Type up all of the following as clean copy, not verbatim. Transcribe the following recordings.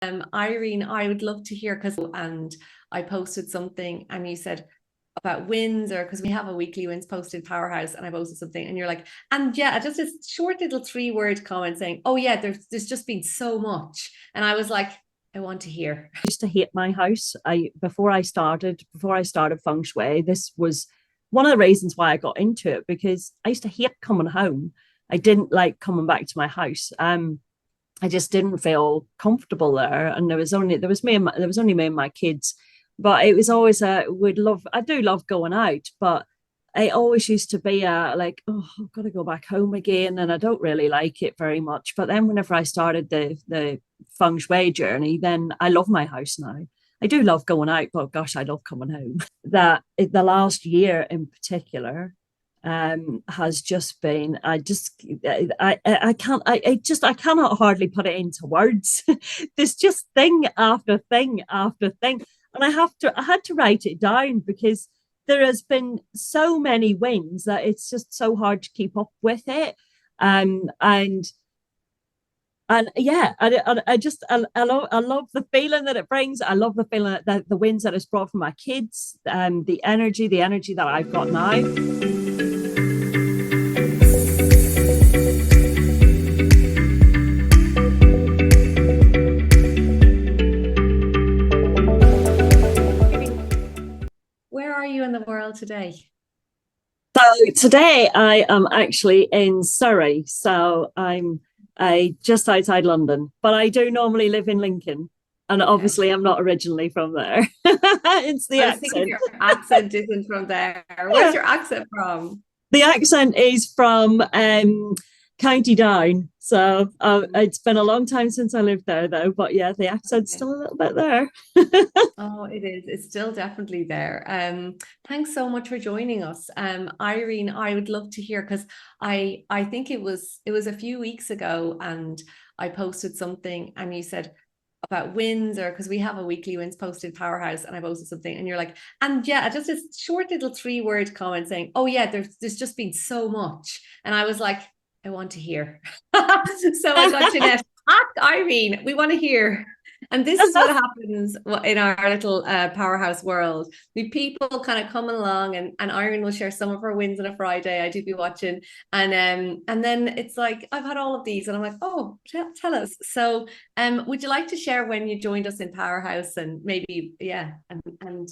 Irene, I would love to hear and I posted something and you said about wins, or because we have a weekly wins post in Powerhouse, and I posted something and you're like, and yeah, just a short little 3-word comment saying, oh yeah, there's just been so much. And I was like, I want to hear. I used to hate my house. Before I started Feng Shui, this was one of the reasons why I got into it, because I used to hate coming home. I didn't like coming back to my house. I just didn't feel comfortable there, and there was only me and my kids. But it was always I do love going out, but it always used to be like, oh, I've got to go back home again, and I don't really like it very much. But then whenever I started the feng shui journey, then I love my house now. I do love going out, but gosh, I love coming home. That the last year in particular has just been, I cannot hardly put it into words. There's just thing after thing after thing, and I had to write it down, because there has been so many wins that it's just so hard to keep up with it. And yeah, I love the feeling that it brings. I love the feeling that the wins that it's brought for my kids, and the energy that I've got now. Where are you in the world today? So today I am actually in Surrey. So I'm just outside London, but I do normally live in Lincoln. And Okay. obviously I'm not originally from there. It's the I was thinking accent. your accent isn't from there. Where's your accent from? The accent is from County Down. So it's been a long time since I lived there, though. But yeah, the accent's Okay. still a little bit there. Oh, it is. It's still definitely there. Thanks so much for joining us. Irene, I would love to hear because I think it was a few weeks ago and I posted something and you said about wins, or because we have a weekly wins post in Powerhouse, and I posted something and you're like, and yeah, just a short little 3-word comment saying, oh yeah, there's just been so much. And I was like, I want to hear. So I got Jeanette, ask Irene, we want to hear. And this is what happens in our little Powerhouse world. We people kind of coming along, and Irene will share some of her wins on a Friday. I do be watching, and then it's like I've had all of these, and I'm like, oh, tell us. So, would you like to share when you joined us in Powerhouse, and maybe yeah, and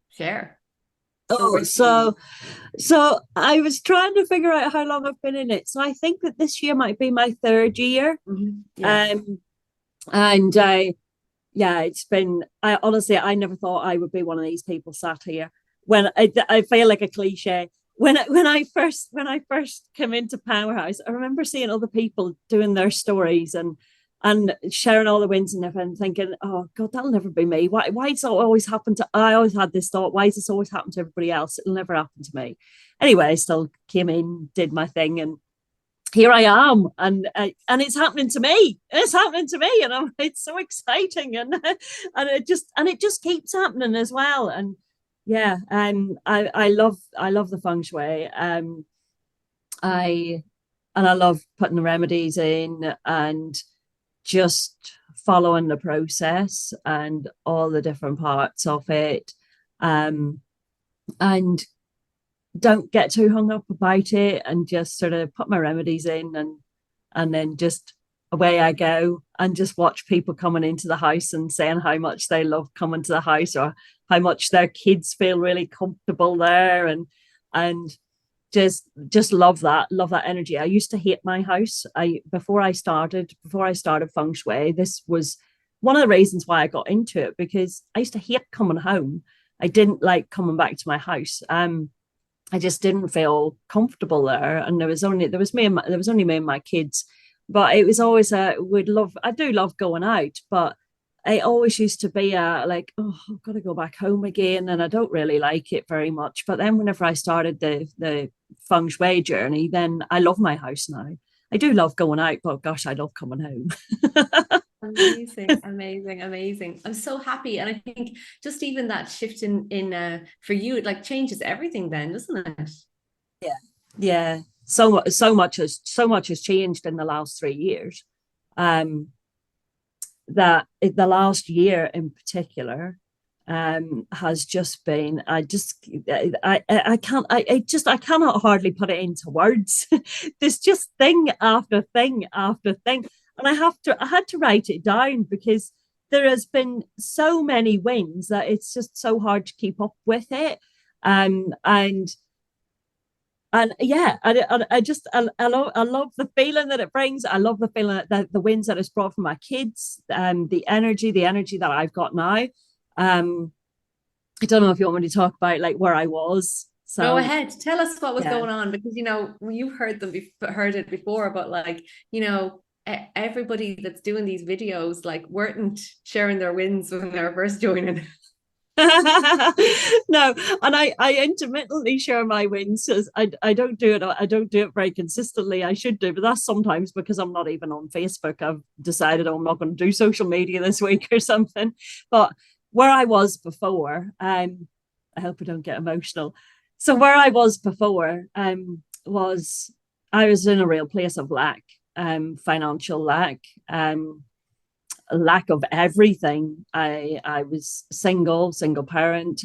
share Oh, over to you. so I was trying to figure out how long I've been in it. So I think that this year might be my third year. Yeah. Um, and yeah, it's been. I honestly, I never thought I would be one of these people sat here. I feel like a cliche. When I first came into Powerhouse, I remember seeing other people doing their stories and sharing all the wins and everything, thinking, "Oh God, that'll never be me. Why does it always happen to?" I always had this thought: "Why does this always happen to everybody else? It'll never happen to me." Anyway, I still came in, did my thing, and here I am, and it's happening to me. It's happening to me, and it's so exciting, and it just keeps happening as well. And yeah, I love the feng shui. I and I love putting the remedies in and just following the process and all the different parts of it. Um, and don't get too hung up about it, and just sort of put my remedies in, and then just away I go, and just watch people coming into the house and saying how much they love coming to the house, or how much their kids feel really comfortable there, and just love that energy. I used to hate my house. I before I started feng shui, this was one of the reasons why I got into it, because I used to hate coming home. I didn't like coming back to my house. I just didn't feel comfortable there, and there was only me and my kids. But it was always I do love going out, but it always used to be like, oh, I've got to go back home again, and I don't really like it very much. But then whenever I started the feng shui journey, then I love my house now. I do love going out, but gosh, I love coming home. Amazing, amazing, amazing. I'm so happy. And I think just even that shift in for you, it like changes everything then, doesn't it? Yeah, yeah. So much has changed in the last 3 years. Um, that the last year in particular has just been, I cannot hardly put it into words. There's just thing after thing after thing, and I had to write it down because there has been so many wins that it's just so hard to keep up with it. And yeah, I love the feeling that it brings. I love the feeling that the wins that it's brought for my kids, the energy that I've got now. I don't know if you want me to talk about like where I was. Go So ahead. Tell us what was yeah. going on, because you've heard it before, but like everybody that's doing these videos like weren't sharing their wins when they were first joining. No, and I intermittently share my wins. I don't do it. I don't do it very consistently. I should do, but that's sometimes because I'm not even on Facebook. I've decided I'm not going to do social media this week or something. But where I was before, I hope I don't get emotional. So where I was before, was I was in a real place of lack, financial lack, lack of everything. I was single parent.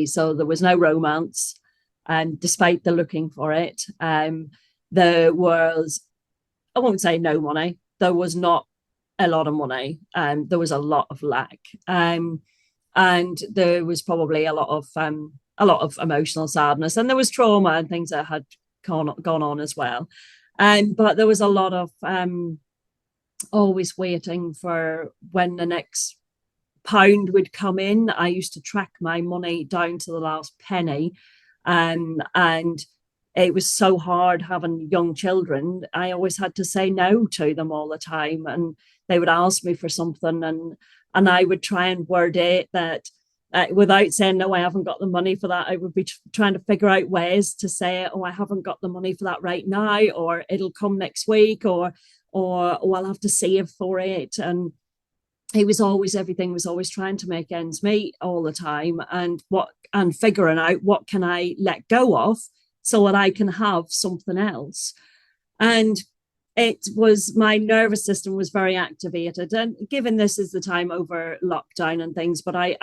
So there was no romance, despite the looking for it. There was, I won't say no money. There was not a lot of money. There was a lot of lack. And there was probably a lot of emotional sadness, and there was trauma and things that had gone on as well. But there was a lot of always waiting for when the next pound would come in. I used to track my money down to the last penny. And it was so hard having young children. I always had to say no to them all the time. And they would ask me for something, and I would try and word it that without saying, no, I haven't got the money for that. I would be trying to figure out ways to say, oh, I haven't got the money for that right now, or it'll come next week, or oh, I'll have to save for it. And everything was always trying to make ends meet all the time, and figuring out what can I let go of so that I can have something else. And it was, my nervous system was very activated. And given this is the time over lockdown and things, but I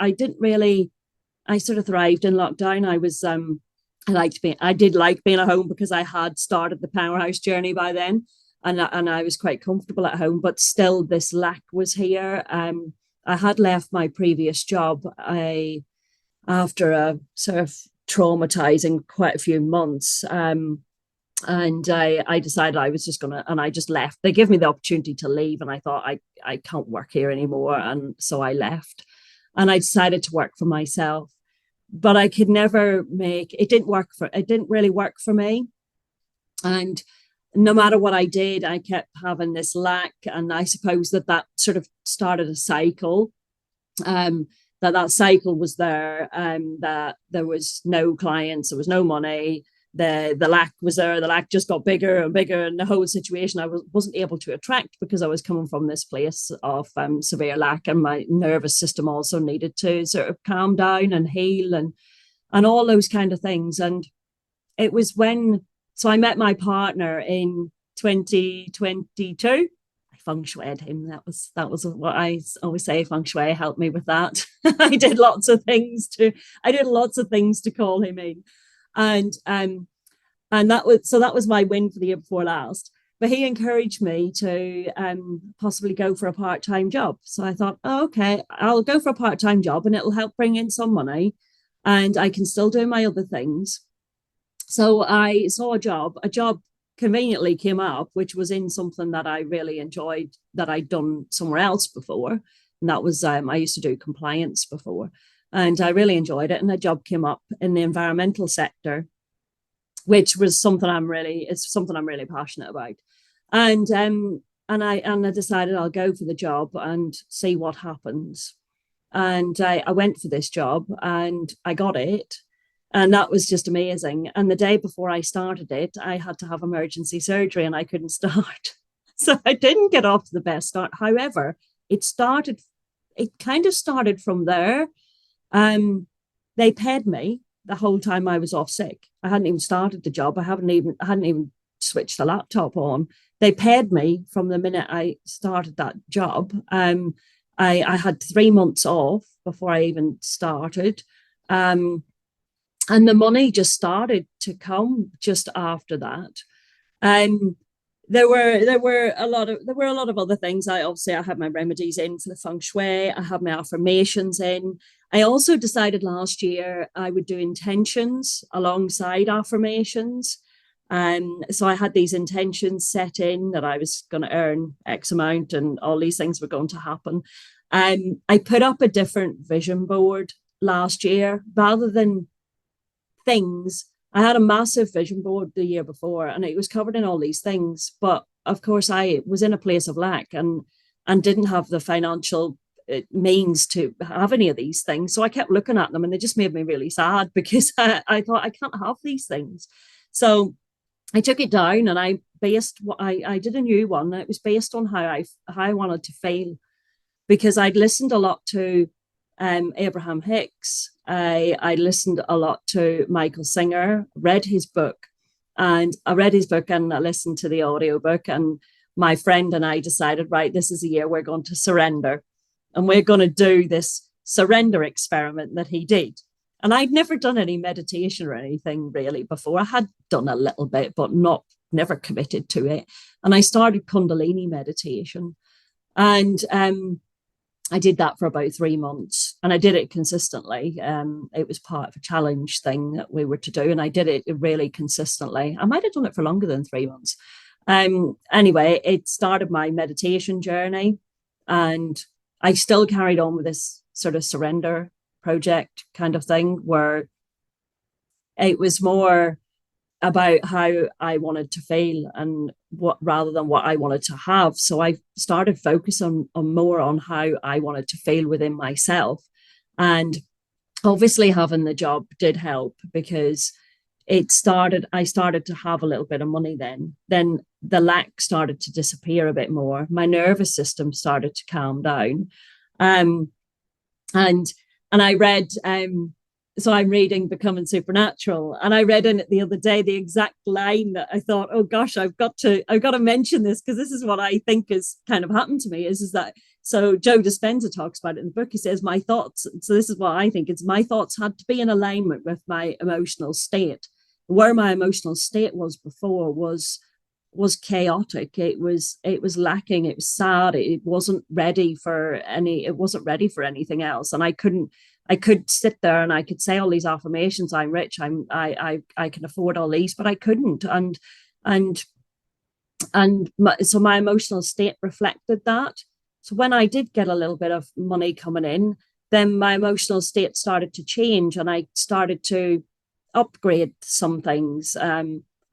sort of thrived in lockdown. I did like being at home because I had started the Powerhouse journey by then. And I was quite comfortable at home, but still this lack was here. I had left my previous job after a sort of traumatizing quite a few months. And I decided I was just gonna, and I just left. They gave me the opportunity to leave, and I thought I can't work here anymore, and so I left. And I decided to work for myself, but I could never make it. It didn't really work for me, and no matter what I did, I kept having this lack. And I suppose that sort of started a cycle. That cycle was there, that there was no clients, there was no money. The lack was there. The lack just got bigger and bigger, and the whole situation I wasn't able to attract, because I was coming from this place of severe lack, and my nervous system also needed to sort of calm down and heal, and all those kind of things. And it was so I met my partner in 2022. I feng shuied him. That was what I always say. Feng shui helped me with that. I did lots of things to call him in. And that was my win for the year before last. But he encouraged me to possibly go for a part-time job. So I thought, oh, okay, I'll go for a part-time job, and it'll help bring in some money, and I can still do my other things. So I saw a job conveniently came up, which was in something that I really enjoyed, that I'd done somewhere else before. And that was, I used to do compliance before, and I really enjoyed it. And a job came up in the environmental sector, which was something it's something I'm really passionate about. And I decided I'll go for the job and see what happens. And I went for this job, and I got it. And that was just amazing. And the day before I started it, I had to have emergency surgery, and I couldn't start. So I didn't get off to the best start. However, it kind of started from there. They paid me the whole time I was off sick. I hadn't even started the job. I hadn't even switched the laptop on. they paid me from the minute I started that job. I had 3 months off before I even started. And the money just started to come just after that. Um, there were a lot of other things. I had my remedies in for the Feng Shui. I had my affirmations in. I also decided last year I would do intentions alongside affirmations. So I had these intentions set in that I was going to earn X amount and all these things were going to happen. I put up a different vision board last year rather than things. I had a massive vision board the year before and it was covered in all these things. But of course, I was in a place of lack and didn't have the financial means to have any of these things. So I kept looking at them and they just made me really sad because I thought I can't have these things. So I took it down and I based what I did a new one. It was based on how I wanted to feel because I'd listened a lot to Abraham Hicks. I listened a lot to Michael Singer, read his book, and I listened to the audiobook. And my friend and I decided, right, this is a year we're going to surrender. And we're going to do this surrender experiment that he did. And I'd never done any meditation or anything really before. I had done a little bit, but never committed to it. And I started Kundalini meditation. And I did that for about 3 months and I did it consistently. It was part of a challenge thing that we were to do. And I did it really consistently. I might have done it for longer than 3 months. Anyway, it started my meditation journey and I still carried on with this sort of surrender project kind of thing where it was more about how I wanted to feel and what rather than what I wanted to have. So I started focusing on more on how I wanted to feel within myself. And obviously having the job did help because I started to have a little bit of money then. Then the lack started to disappear a bit more. My nervous system started to calm down. And I read so I'm reading Becoming Supernatural, and I read in it the other day the exact line that I thought, oh gosh, I've got to mention this because this is what I think has kind of happened to me. Is that so? Joe Dispenza talks about it in the book. He says my thoughts. So this is what I think. It's my thoughts had to be in alignment with my emotional state. Where my emotional state was before was chaotic. It was lacking. It was sad. It wasn't ready for anything else, and I could sit there and I could say all these affirmations. I'm rich. I can afford all these, but I couldn't. So my emotional state reflected that. So when I did get a little bit of money coming in, then my emotional state started to change, and I started to upgrade some things.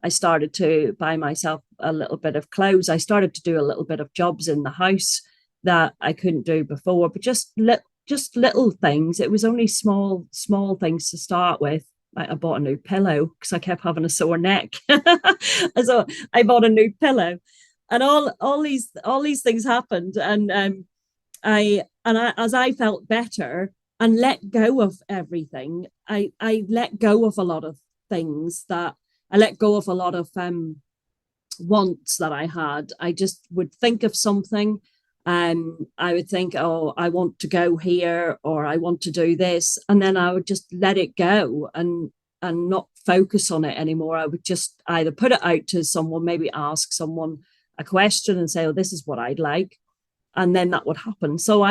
I started to buy myself a little bit of clothes. I started to do a little bit of jobs in the house that I couldn't do before, but just little things. It was only small things to start with. Like I bought a new pillow because I kept having a sore neck. So I bought a new pillow, and all these things happened. And as I felt better and let go of everything, I let go of a lot of things that I let go of a lot of wants that I had. I just would think of something. I would think, oh, I want to go here or I want to do this. And then I would just let it go and not focus on it anymore. I would just either put it out to someone, maybe ask someone a question and say, oh, this is what I'd like. And then that would happen. So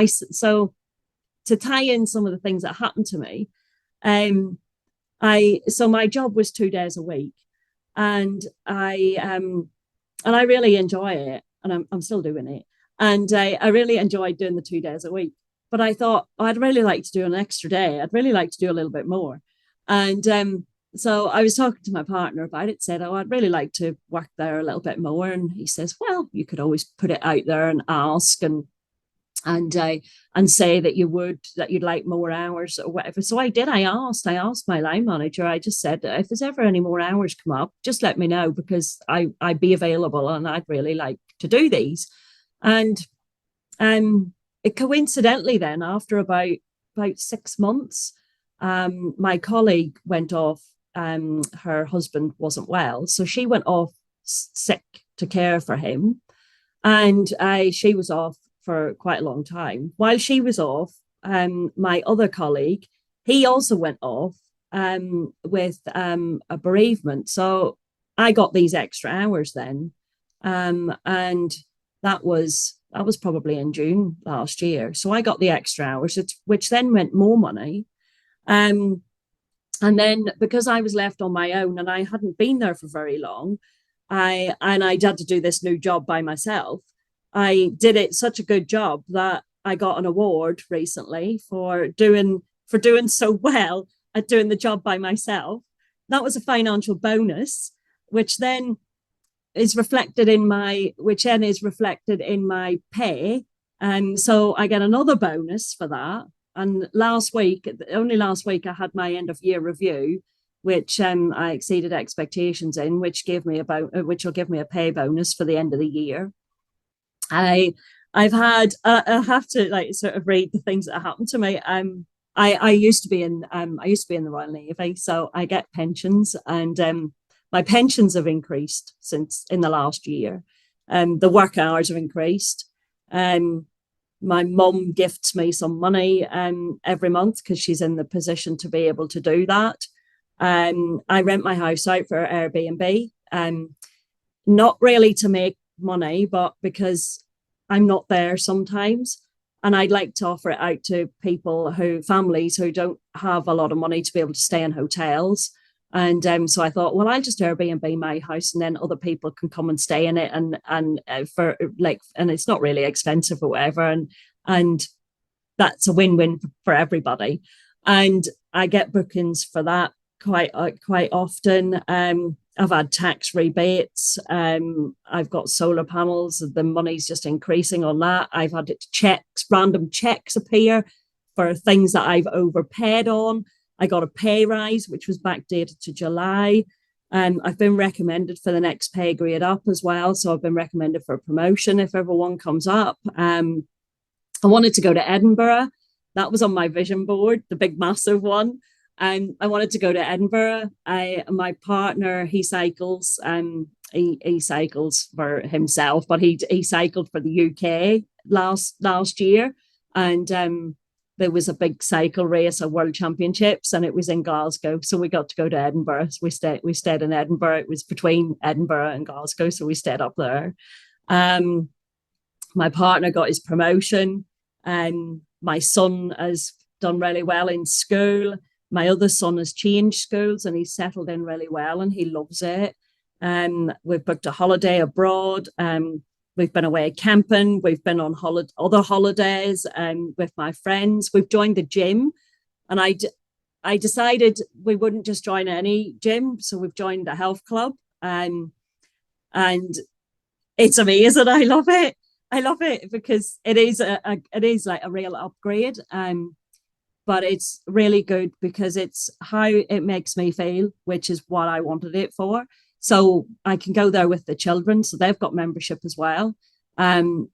to tie in some of the things that happened to me, so my job was 2 days a week and I really enjoy it and I'm still doing it. And I really enjoyed doing the 2 days a week. But I thought, oh, I'd really like to do an extra day. I'd really like to do a little bit more. And so I was talking to my partner about it, said, oh, I'd really like to work there a little bit more. And he says, well, you could always put it out there and ask and say that you'd like more hours or whatever. So I did. I asked my line manager. I just said, if there's ever any more hours come up, just let me know because I'd be available and I'd really like to do these. And it coincidentally then after about 6 months, my colleague went off. Her husband wasn't well, so she went off sick to care for him. And she was off for quite a long time. While she was off, my other colleague, he also went off with a bereavement. So I got these extra hours then. And that was probably in June last year. So I got the extra hours, which then meant more money. And then because I was left on my own and I hadn't been there for very long, I had to do this new job by myself. I did it such a good job that I got an award recently for doing so well at doing the job by myself. That was a financial bonus, which then is reflected in my pay. And so I get another bonus for that. And only last week, I had my end of year review, which I exceeded expectations in, which will give me a pay bonus for the end of the year. I have to like sort of read the things that happened to me. I used to be in the Royal Navy, so I get pensions, and my pensions have increased since in the last year. The work hours have increased. My mum gifts me some money every month because she's in the position to be able to do that. I rent my house out for Airbnb, not really to make money, but because I'm not there sometimes. And I'd like to offer it out to families who don't have a lot of money to be able to stay in hotels. And so I thought, well, I'll just Airbnb my house, and then other people can come and stay in it, and it's not really expensive or whatever, and that's a win-win for everybody. And I get bookings for that quite often. I've had tax rebates. I've got solar panels. The money's just increasing on that. I've had random checks appear for things that I've overpaid on. I got a pay rise, which was backdated to July. I've been recommended for the next pay grade up as well. So I've been recommended for a promotion if ever one comes up. I wanted to go to Edinburgh. That was on my vision board, the big, massive one. I wanted to go to Edinburgh. My partner, he cycles. He cycles for himself, but he cycled for the UK last year. And there was a big cycle race, a world championships, and it was in Glasgow. So we got to go to Edinburgh. So we stayed in Edinburgh. It was between Edinburgh and Glasgow, so we stayed up there. My partner got his promotion, and my son has done really well in school. My other son has changed schools and he's settled in really well and he loves it. We've booked a holiday abroad. We've been away camping. We've been on other holidays with my friends. We've joined the gym, and I decided we wouldn't just join any gym, so we've joined a health club, and it's amazing. I love it. I love it because it is like a real upgrade. But it's really good because it's how it makes me feel, which is what I wanted it for. So I can go there with the children, so they've got membership as well.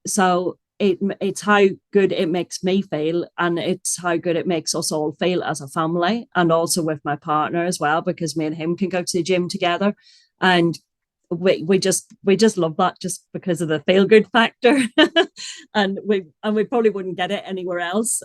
So it's how good it makes me feel, and it's how good it makes us all feel as a family, and also with my partner as well, because me and him can go to the gym together, and we just love that just because of the feel good factor, and we probably wouldn't get it anywhere else.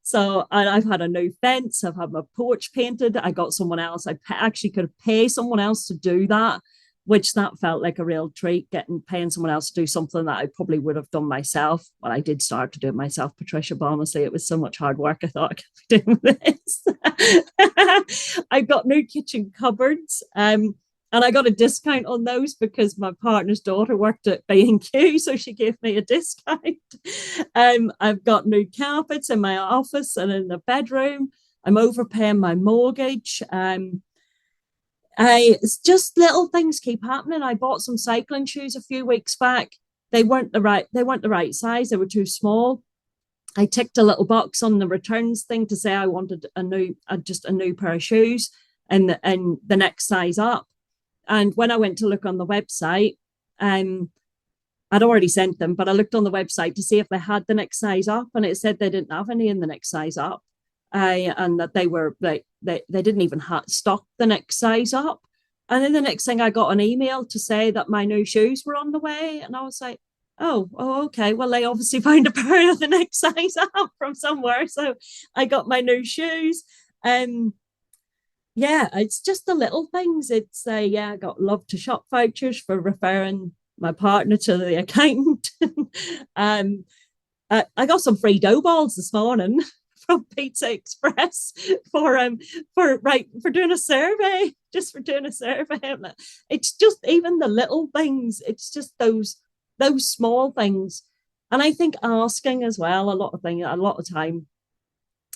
So I've had a new fence. I've had my porch painted. I got someone else. I actually could pay someone else to do that, which that felt like a real treat, paying someone else to do something that I probably would have done myself. Well, I did start to do it myself, Patricia, but honestly, it was so much hard work. I thought I could be doing this. I've got new kitchen cupboards. And I got a discount on those because my partner's daughter worked at B&Q, so she gave me a discount. I've got new carpets in my office and in the bedroom. I'm overpaying my mortgage. It's just little things keep happening. I bought some cycling shoes a few weeks back. They weren't the right size. They were too small. I ticked a little box on the returns thing to say I wanted a new pair of shoes and the next size up. And when I went to look on the website, I'd already sent them, but I looked on the website to see if they had the next size up, and it said they didn't have any in the next size up, and that they were like they didn't even stock the next size up. And then the next thing, I got an email to say that my new shoes were on the way. And I was like, oh, okay. Well, they obviously found a pair of the next size up from somewhere. So I got my new shoes. Yeah, it's just the little things. It's yeah, I got love to shop vouchers for referring my partner to the accountant. um, I got some free dough balls this morning from Pizza Express for doing a survey, just for doing a survey. It's just even the little things. It's just those small things, and I think asking as well. A lot of time,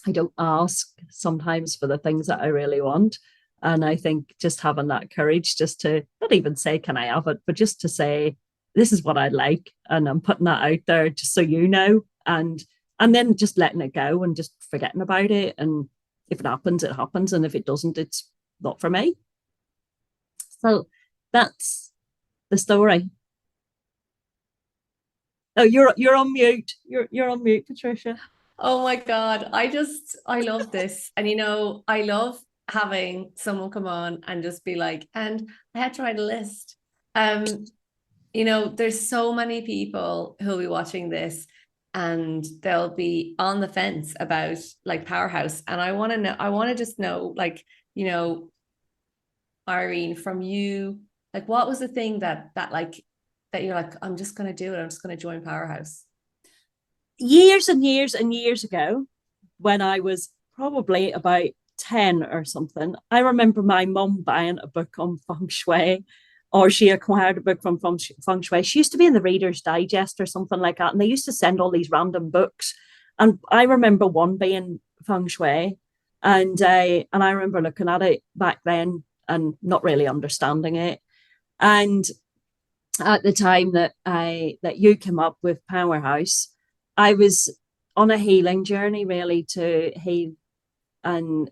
I don't ask sometimes for the things that I really want. And I think just having that courage just to not even say, can I have it, but just to say, this is what I like. And I'm putting that out there just so you know. And then just letting it go and just forgetting about it. And if it happens, it happens. And if it doesn't, it's not for me. So that's the story. Oh, you're on mute. You're on mute, Patricia. Oh my God. I love this. And I love having someone come on and just be like, and I had to write a list. There's so many people who'll be watching this and they'll be on the fence about like Powerhouse. And I want to just know, like, Irene, from you, like, what was the thing that you're like, I'm just gonna do it. I'm just gonna join Powerhouse. Years and years and years ago, when I was probably about 10 or something, I remember my mum buying a book on Feng Shui, or she acquired a book from Feng Shui. She used to be in the Reader's Digest or something like that. And they used to send all these random books. And I remember one being Feng Shui. And I remember looking at it back then and not really understanding it. And at the time that you came up with Powerhouse, I was on a healing journey really to heal and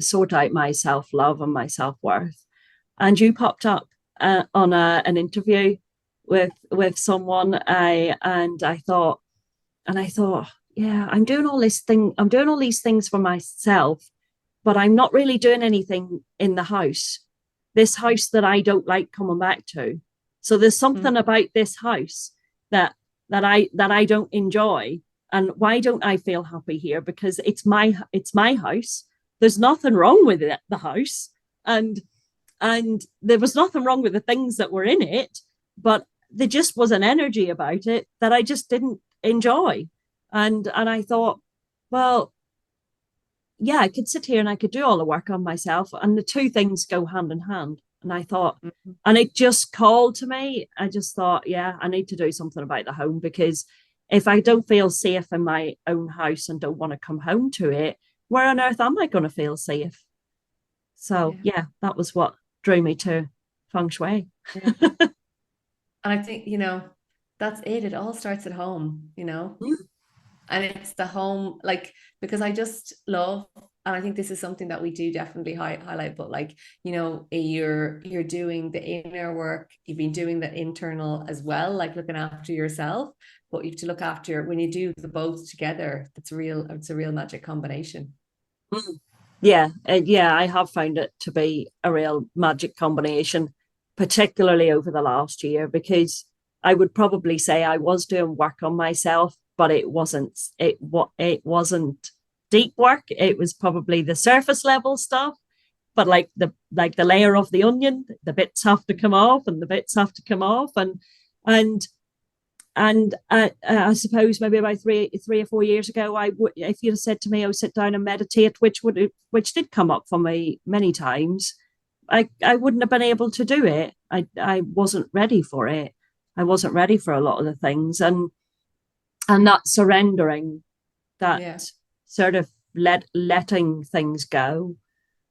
sort out my self-love and my self-worth. And you popped up on an interview with someone. I thought, yeah, I'm doing all these things for myself, but I'm not really doing anything in the house. This house that I don't like coming back to. So there's something about this house that I don't enjoy. And why don't I feel happy here? Because it's my house. There's nothing wrong with it, the house. And there was nothing wrong with the things that were in it, but there just was an energy about it that I just didn't enjoy. And I thought, well, yeah, I could sit here and I could do all the work on myself, and the two things go hand in hand. And I thought, and it just called to me. I just thought, yeah, I need to do something about the home, because if I don't feel safe in my own house and don't want to come home to it, where on earth am I going to feel safe? So yeah, that was what drew me to Feng Shui. Yeah. And I think, that's it. It all starts at home. And it's the home, like, because I just love, and I think this is something that we do definitely highlight, but like, you're doing the inner work, you've been doing the internal as well, like looking after yourself, but you have to look after, when you do the both together, it's a real magic combination. Yeah, I have found it to be a real magic combination, particularly over the last year, because I would probably say I was doing work on myself, but it wasn't deep work. It was probably the surface level stuff, but like the layer of the onion, the bits have to come off, and the bits have to come off, and I suppose maybe about 3 or 4 years ago, if you'd have said to me, "Oh, sit down and meditate," which did come up for me many times, I wouldn't have been able to do it. I wasn't ready for it. I wasn't ready for a lot of the things, and that surrendering, that sort of letting things go,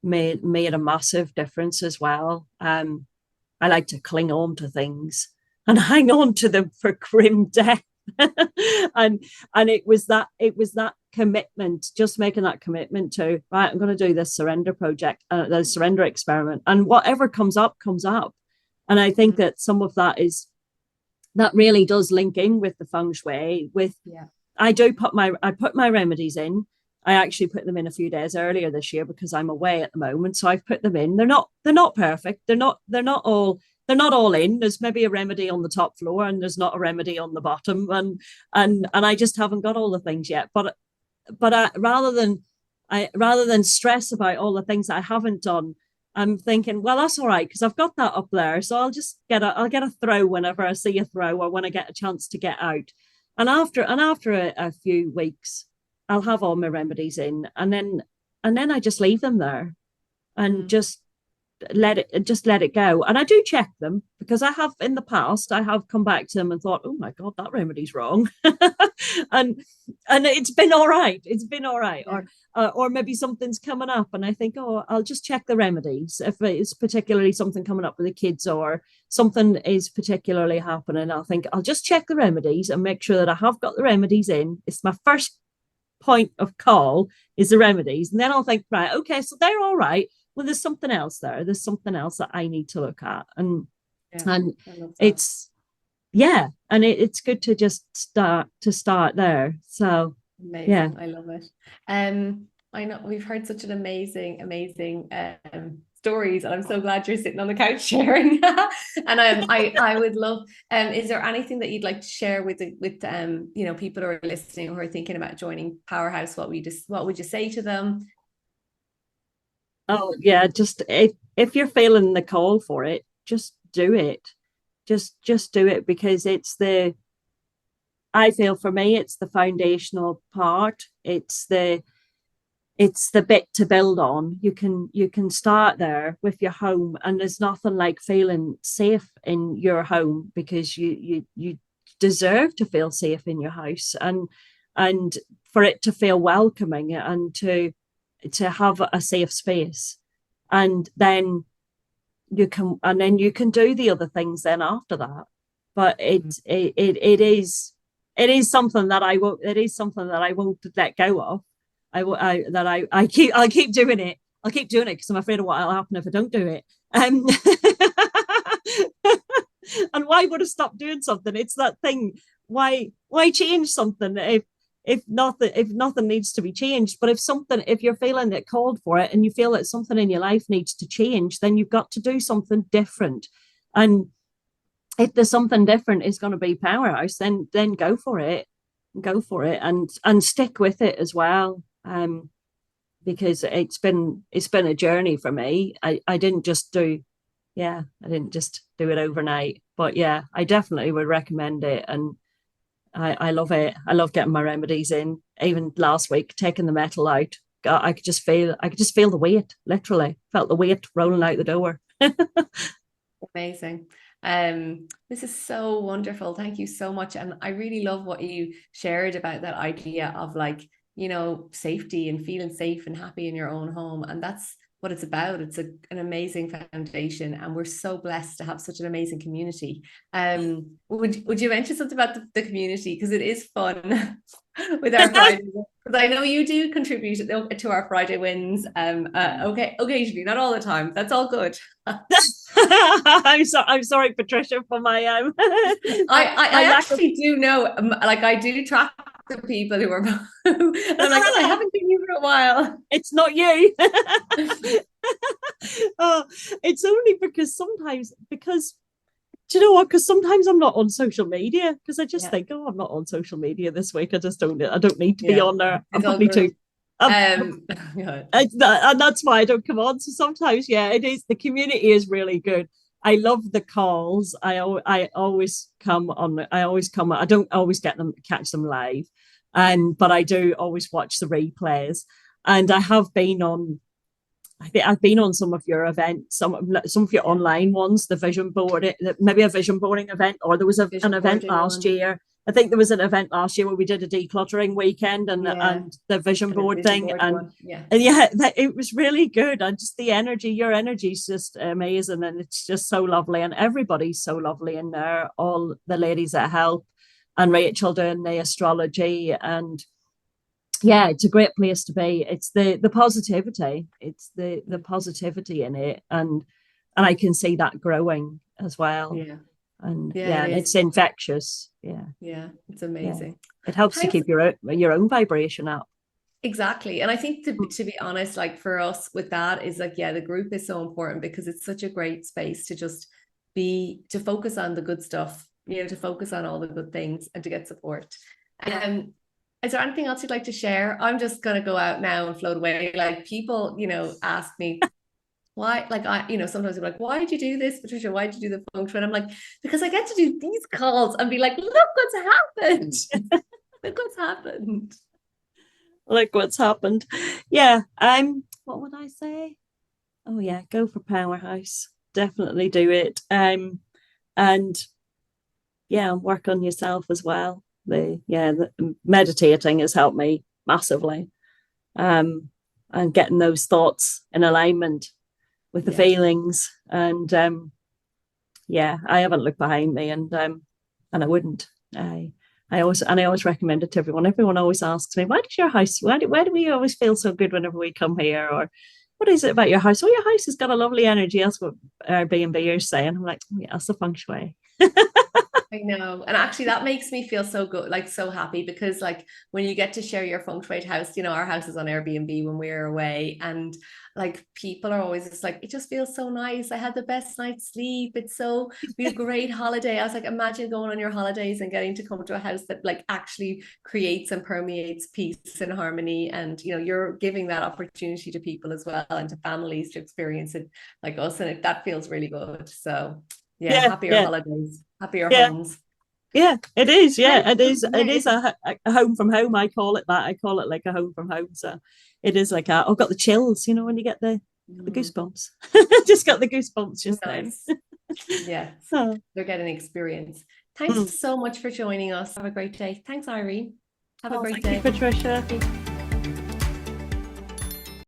made a massive difference as well. I like to cling on to things and hang on to them for grim death. and it was that commitment, just making that commitment to, right, I'm going to do this surrender project, the surrender experiment, and whatever comes up comes up. And I think that some of that really does link in with the Feng Shui. I put my remedies in, I actually put them in a few days earlier this year because I'm away at the moment. So I've put them in. They're not perfect. They're not all in. There's maybe a remedy on the top floor and there's not a remedy on the bottom. And I just haven't got all the things yet. But rather than stress about all the things I haven't done, I'm thinking, well, that's all right because I've got that up there. So I'll get a throw whenever I see a throw or when I get a chance to get out. And after a few weeks, I'll have all my remedies in, and then I just leave them there and just let it go. And I do check them because I have in the past I have come back to them and thought, oh my god, that remedy's wrong, and it's been all right. It's been all right, Yeah. or maybe something's coming up, and I think, oh, I'll just check the remedies if it's particularly something coming up with the kids or something is particularly happening. I'll think I'll just check the remedies and make sure that I have got the remedies in. It's my first point of call is the remedies, and then I'll think, right, okay, so they're all right. Well, there's something else there. There's something else that I need to look at, and Yeah, and I love that. it's yeah, and it's good to just start there. So yeah. Amazing. I love it. I know we've heard such an amazing stories, and I'm so glad you're sitting on the couch sharing. And I would love, is there anything that you'd like to share with people who are listening who are thinking about joining Powerhouse? What would you say to them? Oh yeah, just if you're feeling the call for it, just do it. Just do it because I feel for me it's the foundational part. It's the bit to build on. You can start there with your home, and there's nothing like feeling safe in your home because you deserve to feel safe in your house, and for it to feel welcoming and to have a safe space, and then you can do the other things then after that. But it is something that I won't let go of. I'll keep doing it. I'll keep doing it because I'm afraid of what will happen if I don't do it. And why would I stop doing something? It's that thing. Why change something if nothing needs to be changed? But if you're feeling that called for it and you feel that something in your life needs to change, then you've got to do something different. And if there's something different is going to be Powerhouse, then go for it. And stick with it as well. Because it's been a journey for me. I didn't just do it overnight. But yeah, I definitely would recommend it. And I love it. I love getting my remedies in. Even last week, taking the metal out, God, I could just feel the weight. Literally, felt the weight rolling out the door. Amazing. This is so wonderful. Thank you so much. And I really love what you shared about that idea of safety and feeling safe and happy in your own home. And that's what it's about. It's an amazing foundation, and we're so blessed to have such an amazing community. Would you mention something about the community, because it is fun with our Friday? Because I know you do contribute to our Friday wins. Okay, occasionally, not all the time. That's all good. I'm sorry, Patricia, for my I actually do know, I do track the people who are, and I'm like, oh, I haven't seen you for a while. It's not you. Oh, it's only because do you know what? Because sometimes I'm not on social media because I just think, oh, I'm not on social media this week. I don't need to be on there. I'm probably too. And that's why I don't come on. So sometimes, yeah, it is. The community is really good. I love the calls. I always come on. I don't always catch them live, but I do always watch the replays. And I have been on. I think I've been on some of your events, some of your online ones, the vision board, maybe a vision boarding event, or there was an event last year. I think there was an event last year where we did a decluttering weekend and the vision board thing. It was really good. And just your energy is just amazing. And it's just so lovely. And everybody's so lovely in there. All the ladies that help, and Rachel doing the astrology, and yeah, it's a great place to be. It's the positivity. It's the positivity in it. And I can see that growing as well. Yeah. And it's infectious. Yeah, it's amazing. It helps to keep your own vibration up. Exactly. And I think to be honest, like for us with that is like, yeah, the group is so important because it's such a great space to just to focus on the good stuff, to focus on all the good things and to get support. Is there anything else you'd like to share? I'm just gonna go out now and float away. Like people, ask me why, like sometimes they're like, why did you do this, Patricia? Why did you do the Feng Shui? And I'm like, because I get to do these calls and be like, look what's happened. Look what's happened. Like what's happened. Yeah. What would I say? Oh yeah, go for Powerhouse. Definitely do it. And yeah, work on yourself as well. The meditating has helped me massively. And getting those thoughts in alignment with the feelings. And yeah, I haven't looked behind me, and I wouldn't. I always recommend it to everyone. Everyone always asks me, why does your house, why do we always feel so good whenever we come here? Or what is it about your house? Oh, your house has got a lovely energy. That's what Airbnbers say. And I'm like, oh, yeah, that's the Feng Shui. I know. And actually that makes me feel so good, like so happy, because like when you get to share your feng shui house, our house is on Airbnb when we're away, and like people are always just like, it just feels so nice. I had the best night's sleep. We had a great holiday. I was like, imagine going on your holidays and getting to come to a house that like actually creates and permeates peace and harmony. And you're giving that opportunity to people as well, and to families to experience it like us. And that feels really good. So yeah, happier holidays, happier homes. Yeah, it is. Yeah, it is. It is a home from home. I call it that. I call it like a home from home. So it is like I've got the chills, when you get the goosebumps. Just got the goosebumps just nice. Then. Yeah, so they're getting experience. Thanks so much for joining us. Have a great day. Thanks, Irene. Have a great day. Thank you, Patricia.